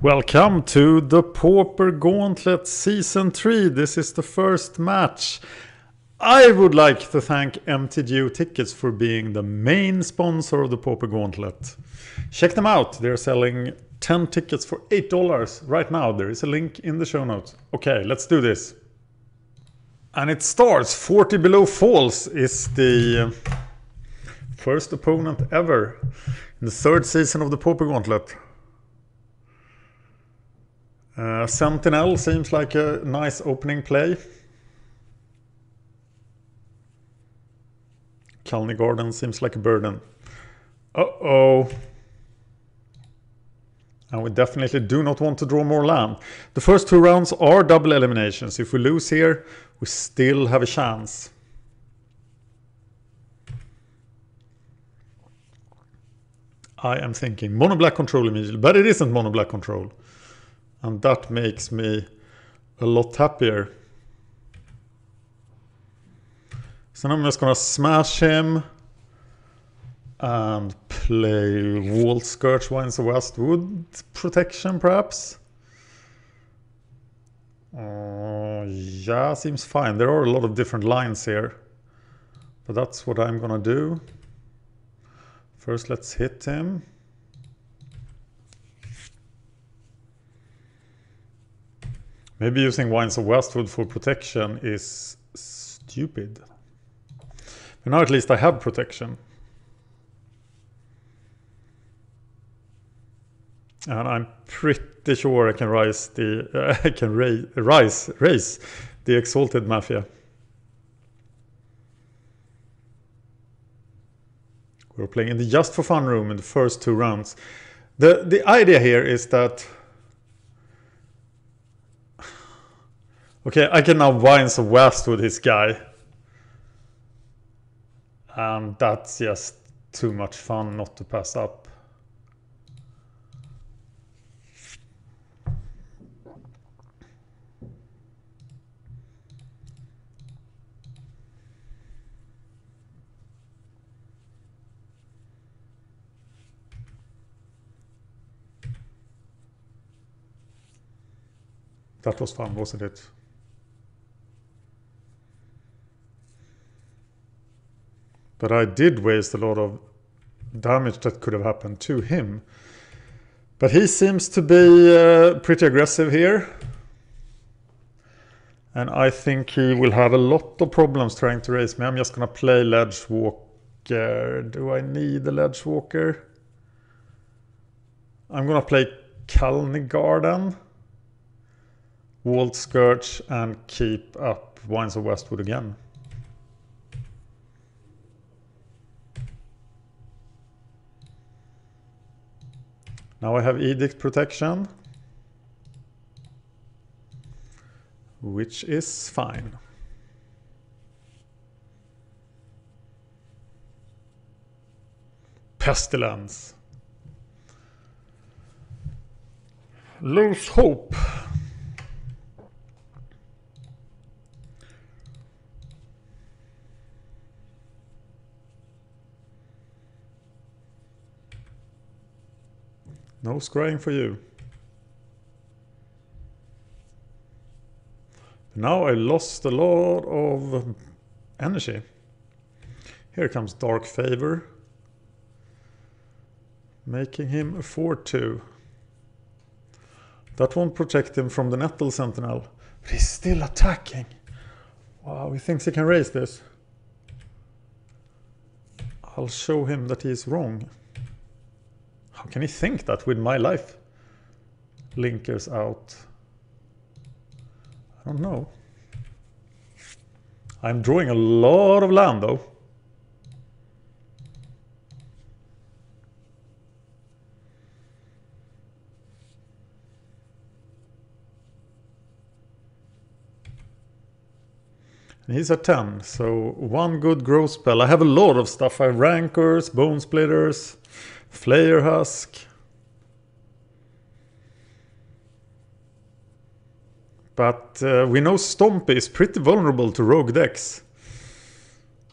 Welcome to the Pauper Gauntlet Season 3. This is the first match. I would like to thank MTGO Tickets for being the main sponsor of the Pauper Gauntlet. Check them out. They're selling 10 tickets for $8 right now. There is a link in the show notes. Okay, let's do this. And it starts. 40 Below Falls is the first opponent ever in the third season of the Pauper Gauntlet. Sentinel seems like a nice opening play. Calny Garden seems like a burden. Uh-oh. And we definitely do not want to draw more land. The first two rounds are double eliminations. If we lose here, we still have a chance. I am thinking mono black control immediately, but it isn't mono black control. And that makes me a lot happier. So now I'm just gonna smash him and play Wall Skirts, Winds of Westwood protection perhaps. Yeah, seems fine. There are a lot of different lines here, but that's what I'm gonna do. First, let's hit him. Maybe using Winds of Westwood for protection is stupid. But now at least I have protection. And I'm pretty sure I can raise the Exalted Mafia. We're playing in the Just for Fun room in the first two rounds. The idea here is that okay, I can now Winds of Westwood this guy. And that's just too much fun not to pass up. That was fun, wasn't it? But I did waste a lot of damage that could have happened to him. But he seems to be pretty aggressive here. And I think he will have a lot of problems trying to raise me. I'm just going to play Ledgewalker. Do I need a Ledgewalker? I'm going to play Calny Garden, Wall Skirts, and keep up Winds of Westwood again. Now I have Edict protection, which is fine. Pestilence. Lose hope. No scrying for you. Now I lost a lot of energy. Here comes Dark Favor, making him a 4-2. That won't protect him from the Nettle Sentinel, but he's still attacking. Wow, he thinks he can raise this. I'll show him that he's wrong. How can he think that with my life linkers out? I don't know. I'm drawing a lot of land though. And he's at 10, so one good growth spell. I have a lot of stuff. I have Rancors, Bone Splitters, Flayer Husk. But we know Stompy is pretty vulnerable to rogue decks.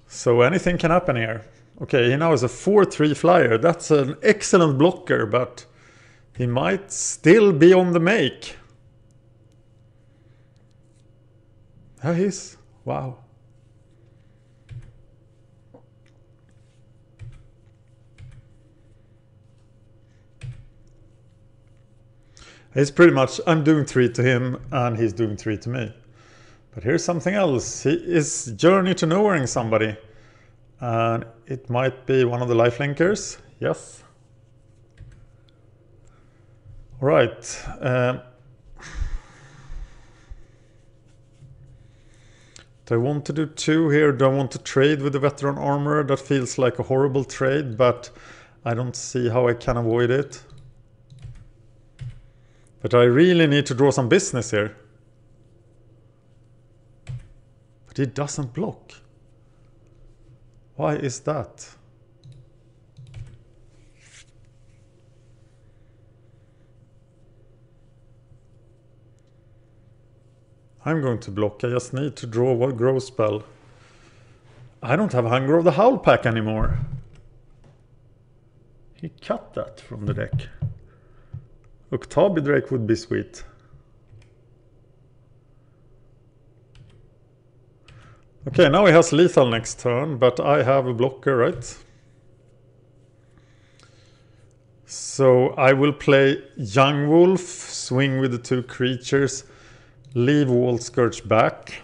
So anything can happen here. Okay, he now has a 4-3 flyer. That's an excellent blocker, but He might still be on the make. There he is. Wow. It's pretty much, I'm doing 3 to him and he's doing 3 to me. But here's something else. He is journey to nowhereing somebody. And it might be one of the lifelinkers. Yes. Alright. Do I want to do 2 here? Do I want to trade with the veteran armor? That feels like a horrible trade, but I don't see how I can avoid it. But I really need to draw some business here. But he doesn't block. Why is that? I'm going to block. I just need to draw a grow spell. I don't have Hunger of the Howl pack anymore. He cut that from the deck. Octabi Drake would be sweet. Okay, now he has lethal next turn, but I have a blocker, right? So I will play Young Wolf, swing with the 2 creatures, leave Walt Scourge back.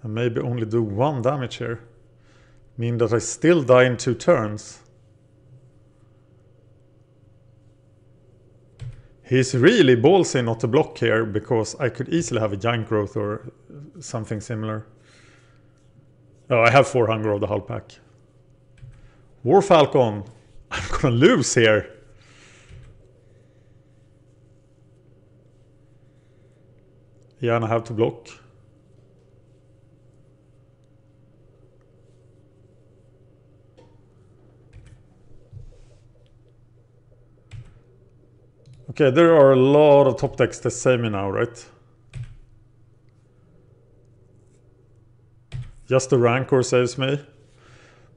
And maybe only do 1 damage here. Mean that I still die in 2 turns. He's really ballsy not to block here, because I could easily have a giant growth or something similar. Oh, I have 4 Hunger of the Hull pack. War Falcon. I'm gonna lose here. Yeah, and I have to block. Okay, there are a lot of top decks that save me now, right? Just the Rancor saves me.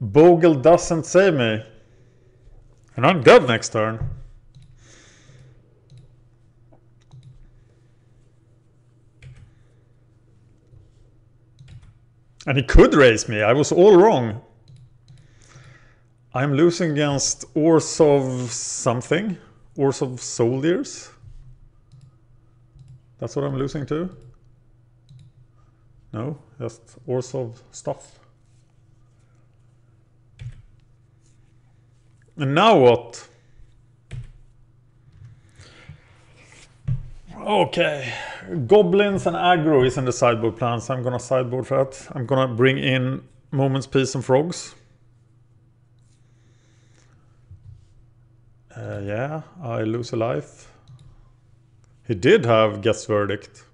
Bogle doesn't save me. And I'm dead next turn. And he could raise me. I was all wrong. I'm losing against Orzhov something. Orzhov Soldiers. That's what I'm losing to. No, just Orzhov stuff. And now what? Okay, Goblins and aggro is in the sideboard plan, so I'm gonna sideboard for that. I'm gonna bring in Moment's Peace and Frogs. Yeah, I lose a life. He did have Guess Verdict.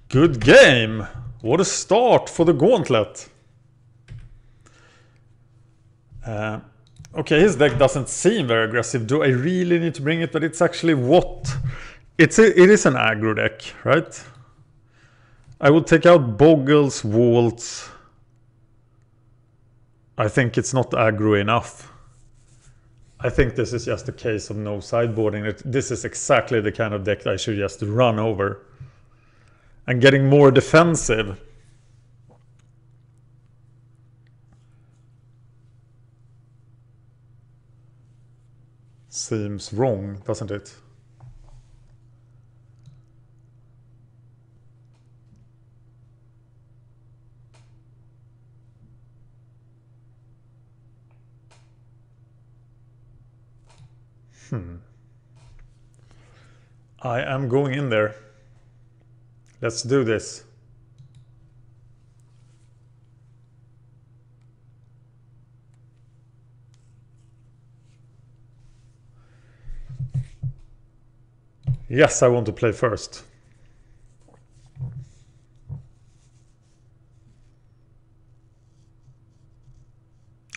Good game! What a start for the Gauntlet. Okay, his deck doesn't seem very aggressive. Do I really need to bring it? But it's actually what? It is an aggro deck, right? I will take out Boggles, Waltz. I think it's not aggro enough. I think this is just a case of no sideboarding. This is exactly the kind of deck I should just run over. And getting more defensive. Seems wrong, doesn't it? I am going in there. Let's do this. Yes, I want to play first.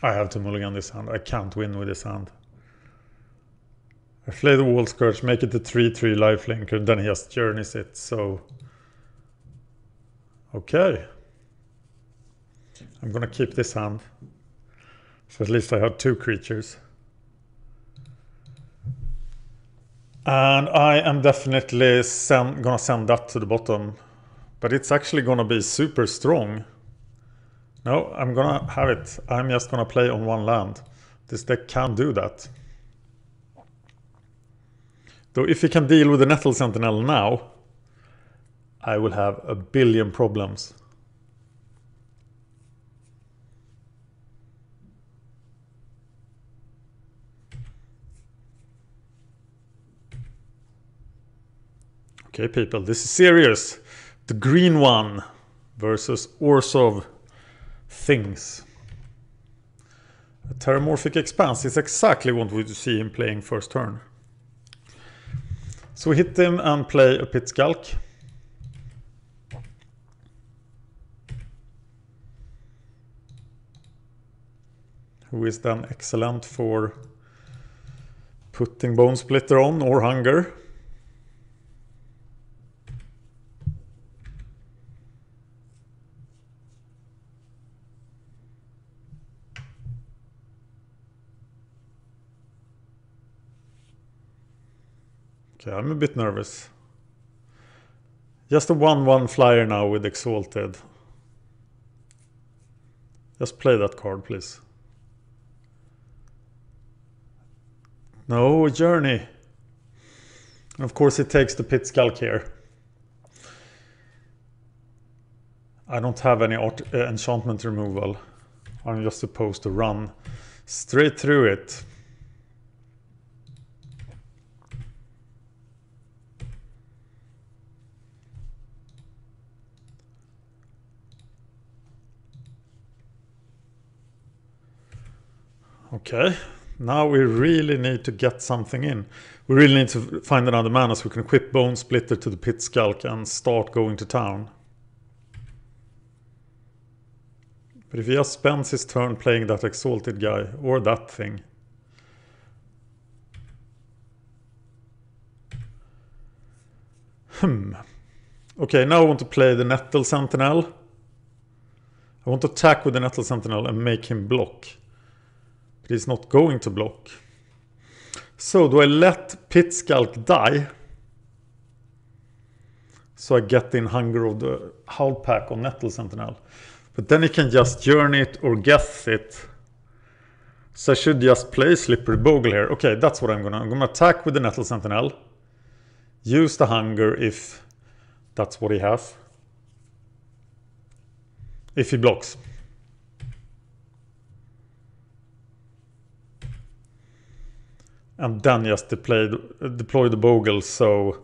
I have to mulligan this hand. I can't win with this hand. I play the Wall Scourge, make it a 3/3 lifelinker, then he just journeys it, so... Okay. I'm gonna keep this hand. So at least I have 2 creatures. And I am definitely gonna send that to the bottom. But it's actually gonna be super strong. No, I'm gonna have it. I'm just gonna play on 1 land. This deck can do that. Though if he can deal with the Nettle Sentinel now, I will have a billion problems. Okay, people, this is serious. The green one versus Orzhov Things. A Terramorphic Expanse is exactly what we see him playing first turn. So we hit him and play a Pit Skulk. Who is then excellent for putting Bone Splitter on or Hunger. Okay, I'm a bit nervous. Just a 1/1 flyer now with Exalted. Just play that card, please. No, Journey. And of course it takes the Pit Skulk here. I don't have any enchantment removal. I'm just supposed to run straight through it. Okay, now we really need to get something in. We really need to find another mana so we can equip Bone Splitter to the Pit Skulk and start going to town. But if he just spends his turn playing that Exalted guy, or that thing. Okay, now I want to play the Nettle Sentinel. I want to attack with the Nettle Sentinel and make him block. But he's not going to block. So do I let Pit Skulk die? So I get in Hunger of the Howl Pack on Nettle Sentinel. But then he can just journey it or guess it. So I should just play Slippery Bogle here. Okay, that's what I'm gonna attack with the Nettle Sentinel. Use the Hunger if that's what he has. If he blocks. And then just deploy the Bogle, so...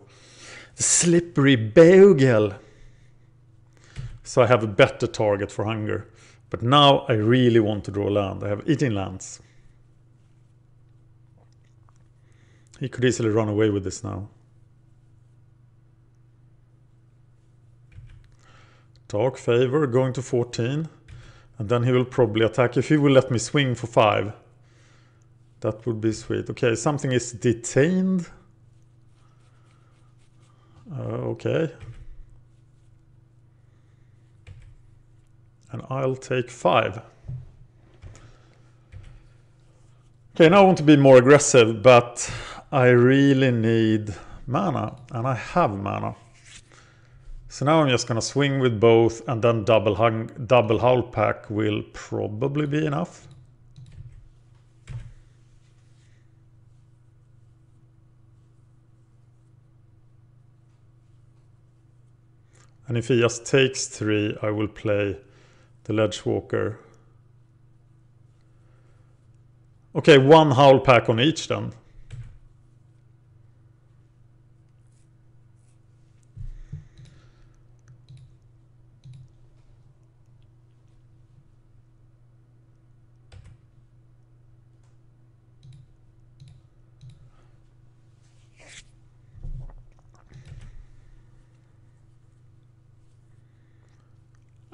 The Slippery Bogle! So I have a better target for Hunger. But now I really want to draw land. I have 18 lands. He could easily run away with this now. Dark Favor going to 14. And then he will probably attack. If he will let me swing for 5. That would be sweet. Okay, something is detained. Okay. And I'll take 5. Okay, now I want to be more aggressive, but I really need mana. And I have mana. So now I'm just going to swing with both, and then double Howl Pack will probably be enough. And if he just takes 3, I will play the Ledgewalker. Okay, 1 Howl Pack on each then.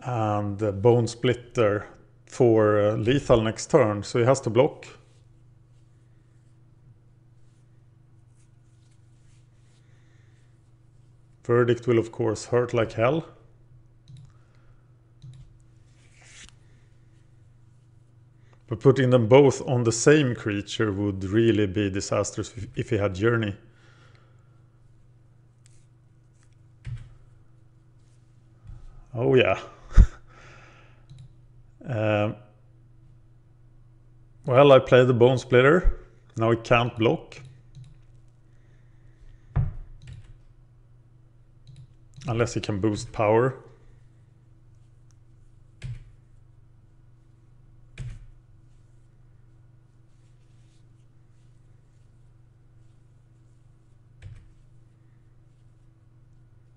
And the Bone Splitter for lethal next turn, so he has to block. Verdict will of course hurt like hell. But putting them both on the same creature would really be disastrous if he had Journey. Oh yeah. Well, I played the Bone Splitter. Now it can't block. Unless he can boost power.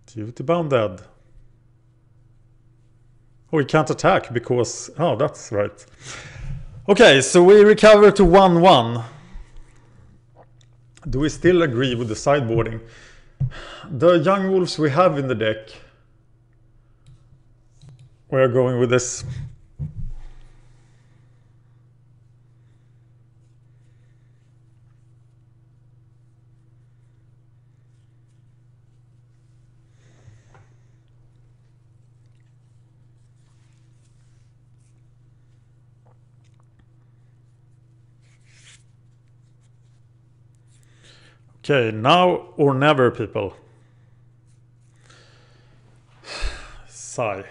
Duty Bound dead. Oh, he can't attack because... Oh, that's right. Okay, so we recover to 1-1. Do we still agree with the sideboarding? The Young Wolves we have in the deck. We are going with this. Okay, now or never, people. Sigh.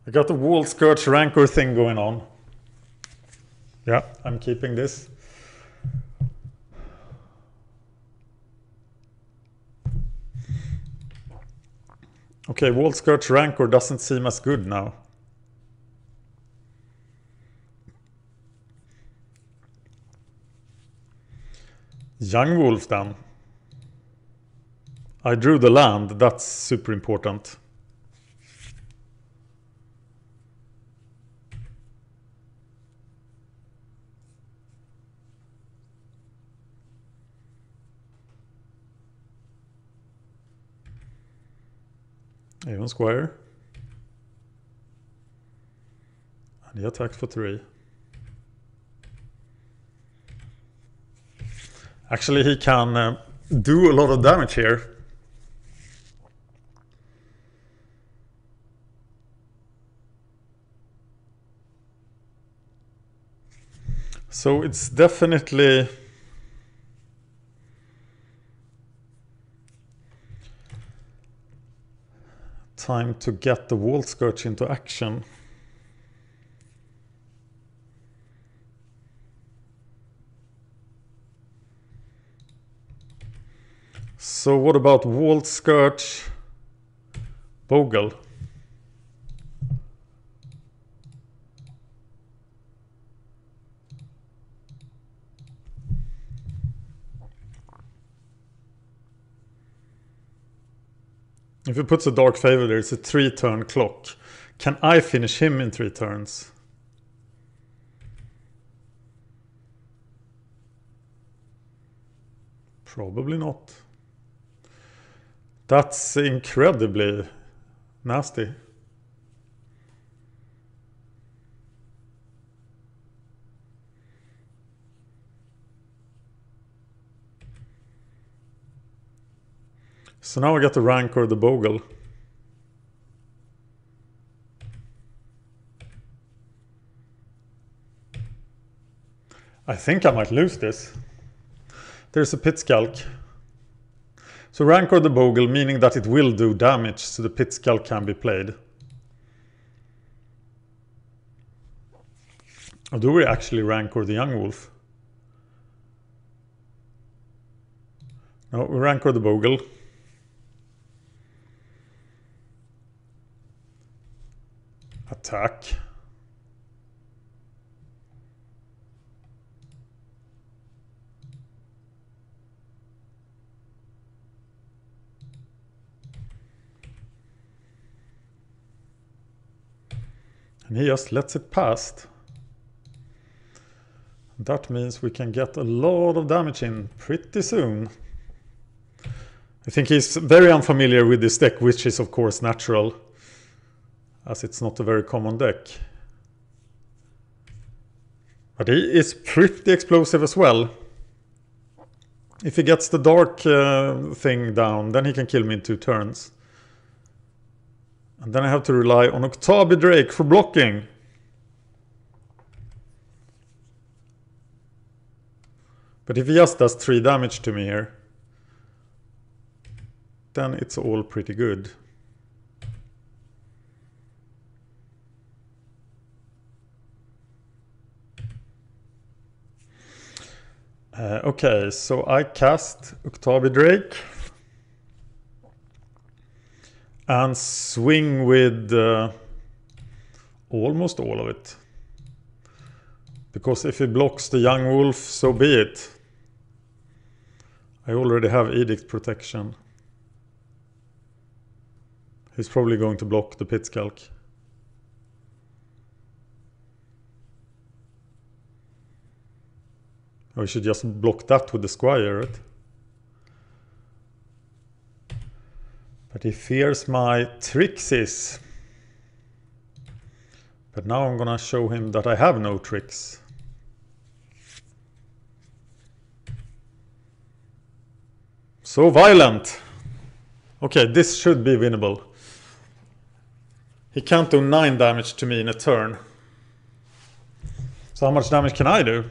I got the Wall Skirts Rancor thing going on. Yeah, I'm keeping this. Okay, Wall Skirts Rancor doesn't seem as good now. Young Wolf then. I drew the land, that's super important. Even square. And he attacks for 3. Actually, he can do a lot of damage here. So it's definitely time to get the Wall Skirts into action. So what about Wall Skirts Bogle? If he puts a Dark Favor there, it's a 3-turn clock. Can I finish him in 3 turns? Probably not. That's incredibly nasty. So now I got the Rancor the Bogle. I think I might lose this. There's a Pit Skulk. So Rancor the Bogle, meaning that it will do damage, so the Pit Skulk can be played. Or do we actually Rancor the Young Wolf? No, we Rancor the Bogle. Attack. And he just lets it pass. That means we can get a lot of damage in pretty soon. I think he's very unfamiliar with this deck, which is of course natural. as it's not a very common deck. But he is pretty explosive as well. If he gets the dark thing down, then he can kill me in 2 turns. And then I have to rely on Octavi Drake for blocking. But if he just does 3 damage to me here, then it's all pretty good. Okay, so I cast Octavi Drake and swing with almost all of it. Because if he blocks the Young Wolf, so be it. I already have Edict protection. He's probably going to block the Pit Skulk. Or we should just block that with the Squire, right? But he fears my Trixies. But now I'm gonna show him that I have no tricks. So violent! Okay, this should be winnable. He can't do 9 damage to me in a turn. So how much damage can I do?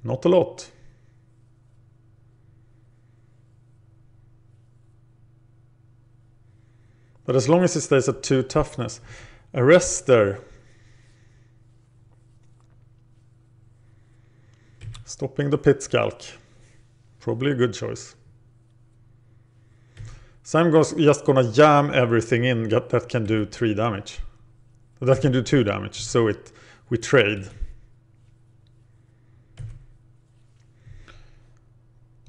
Not a lot. But as long as it stays at 2 toughness. Arrester. Stopping the Pit Skulk. Probably a good choice. So I'm just gonna jam everything in that can do 3 damage. That can do 2 damage, so we trade.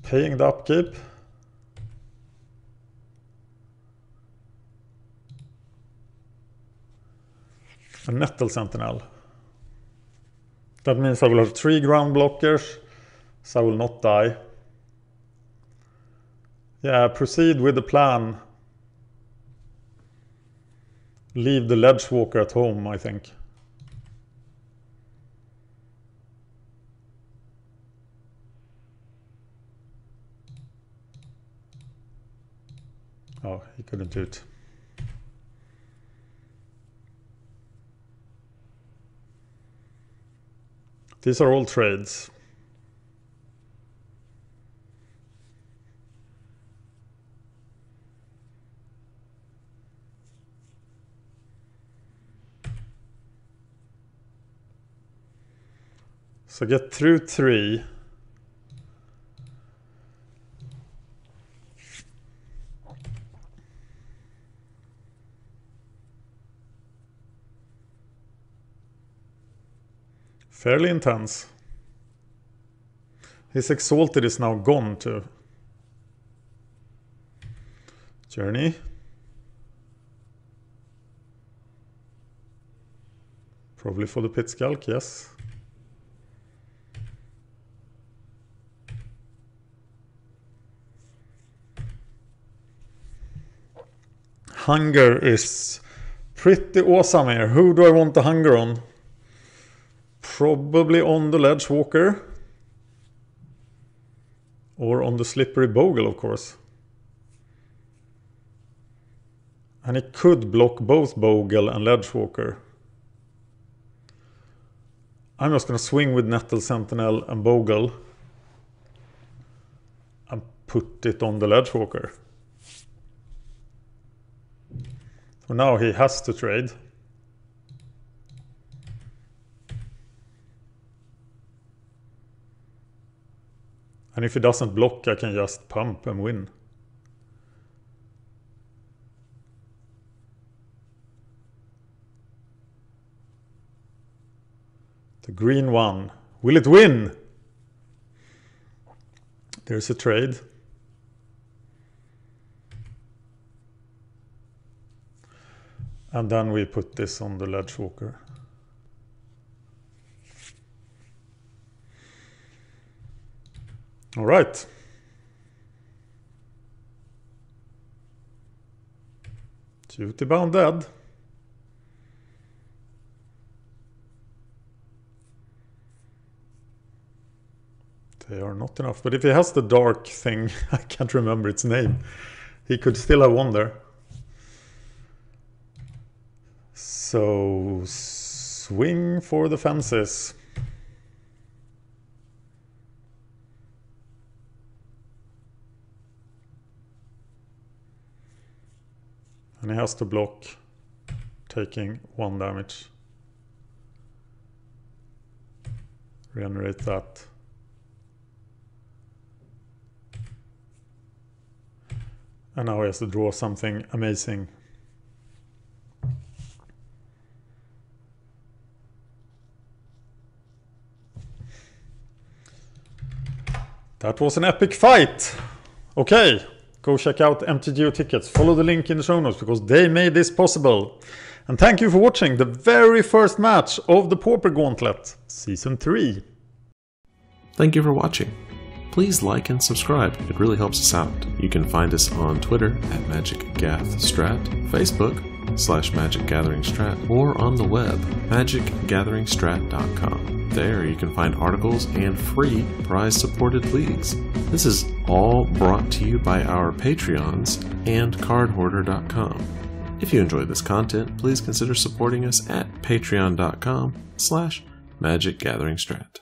Paying the upkeep. A Nettle Sentinel. That means I will have 3 ground blockers, so I will not die. Yeah, proceed with the plan. Leave the Ledgewalker at home, I think. Oh, he couldn't do it. These are all trades. So get through 3. Fairly intense. His Exalted is now gone too. Journey. Probably for the Pit Skulk, yes. Hunger is pretty awesome here. Who do I want the hunger on? Probably on the Ledgewalker. Or on the Slippery Bogle, of course. And it could block both Bogle and Ledgewalker. I'm just going to swing with Nettle Sentinel and Bogle. And put it on the Ledgewalker. So now he has to trade. And if he doesn't block, I can just pump and win. The green one. Will it win? There's a trade. And then we put this on the Ledgewalker. All right. Duty bound dead. They are not enough. But if he has the dark thing, I can't remember its name. He could still have won there. So swing for the fences. And he has to block, taking 1 damage. Regenerate that. And now he has to draw something amazing. That was an epic fight. Okay. Go check out MTGO tickets. Follow the link in the show notes because they made this possible. And thank you for watching the very first match of the Pauper Gauntlet, Season 3. Thank you for watching. Please like and subscribe. It really helps us out. You can find us on Twitter at MagicGathStrat, Facebook/MagicGatheringStrat, or on the web, MagicGatheringStrat.com. There you can find articles and free prize-supported leagues. This is all brought to you by our Patreons and CardHoarder.com. If you enjoyed this content, please consider supporting us at Patreon.com/MagicGatheringStrat.